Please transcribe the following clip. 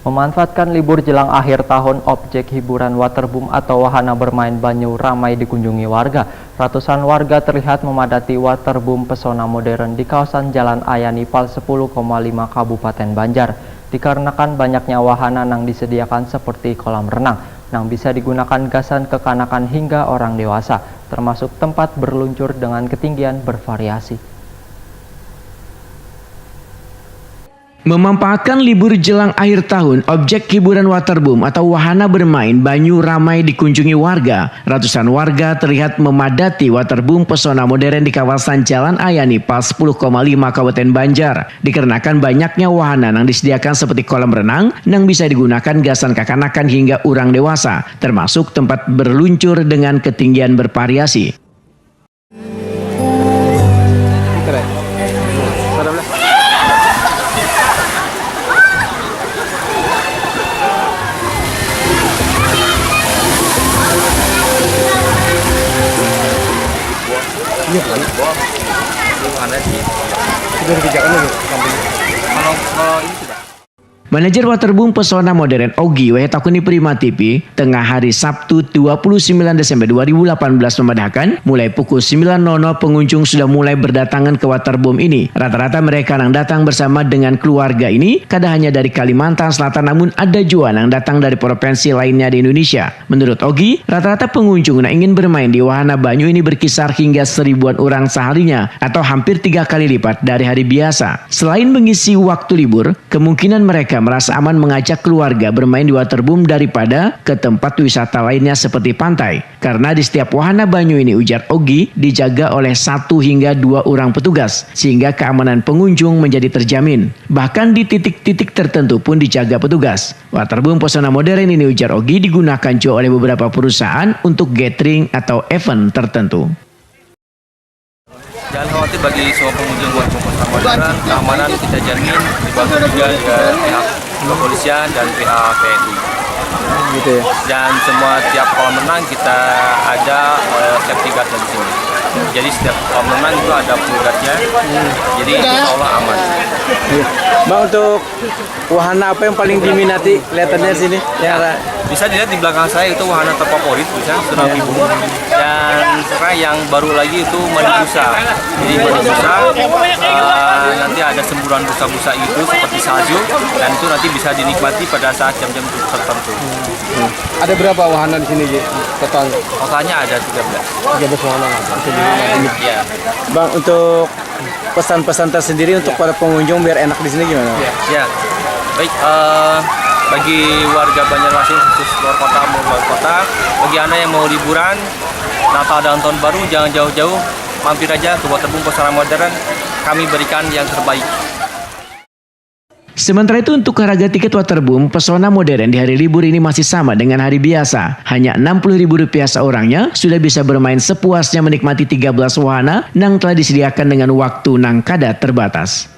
Memanfaatkan libur jelang akhir tahun, objek hiburan waterboom atau wahana bermain banyu ramai dikunjungi warga. Ratusan warga terlihat memadati waterboom pesona modern di kawasan Jalan Ayani Pal 10,5 Kabupaten Banjar. Dikarenakan banyaknya wahana yang disediakan seperti kolam renang, yang bisa digunakan gasan kekanakan hingga orang dewasa, termasuk tempat berluncur dengan ketinggian bervariasi. Memanfaatkan libur jelang akhir tahun, objek hiburan waterboom atau wahana bermain banyu ramai dikunjungi warga. Ratusan warga terlihat memadati waterboom pesona modern di kawasan Jalan Ayani Pal 10,5 Kabupaten Banjar. Dikarenakan banyaknya wahana yang disediakan seperti kolam renang yang bisa digunakan gasan kekanakan hingga orang dewasa, termasuk tempat berluncur dengan ketinggian bervariasi. Iya kan? Ada sih. Sudah dikerjakan lagi kalau ini sudah. Manajer waterboom pesona modern Ogi Wehetakuni Prima TV tengah hari Sabtu 29 Desember 2018 memandahkan mulai pukul 9.00 pengunjung sudah mulai berdatangan ke waterboom ini. Rata-rata mereka yang datang bersama dengan keluarga ini kada hanya dari Kalimantan Selatan, namun ada juga yang datang dari provinsi lainnya di Indonesia. Menurut Ogi, rata-rata pengunjung yang ingin bermain di wahana banyu ini berkisar hingga 1.000-an orang seharinya atau hampir 3 kali lipat dari hari biasa. Selain mengisi waktu libur, kemungkinan mereka merasa aman mengajak keluarga bermain di waterboom daripada ke tempat wisata lainnya seperti pantai. Karena di setiap wahana banyu ini, ujar Ogi, dijaga oleh 1 hingga 2 orang petugas, sehingga keamanan pengunjung menjadi terjamin. Bahkan di titik-titik tertentu pun dijaga petugas. Waterboom pesona modern ini, ujar Ogi, digunakan juga oleh beberapa perusahaan untuk gathering atau event tertentu. Jangan khawatir bagi semua pengunjung buat waterboom modern, keamanan kita jamin dibantu juga dari pihak kepolisian dan pihak TNI. Gitu ya. Dan semua tiap kolam renang kita ada safety guard di sini. Jadi setiap kolam renang itu ada pool guard-nya. Jadi insya Allah aman. Iya. Bang, untuk wahana apa yang paling diminati kelihatannya sini? Bisa dilihat di belakang saya itu wahana terfavorit, bisa tsunami boom. Dan sekarang yang baru lagi itu mandi busa. Jadi mandi busa nanti ada semburan busa-busa itu seperti salju, dan itu nanti bisa dinikmati pada saat jam-jam tertentu. Ada berapa wahana di sini, Ji? Totalnya ada 13 wahana. ya. Bang, untuk pesan-pesan tersendiri untuk para pengunjung biar enak di sini gimana? Ya. Baik, bagi warga Banjarmasin khusus luar kota maupun luar kota, bagi Anda yang mau liburan Natal dan Tahun Baru, jangan jauh-jauh, mampir aja ke waterboom pesona modern. Kami berikan yang terbaik. Sementara itu, untuk harga tiket waterboom pesona modern di hari libur ini masih sama dengan hari biasa. Hanya Rp60.000 seorangnya sudah bisa bermain sepuasnya menikmati 13 wahana yang telah disediakan dengan waktu nang kada terbatas.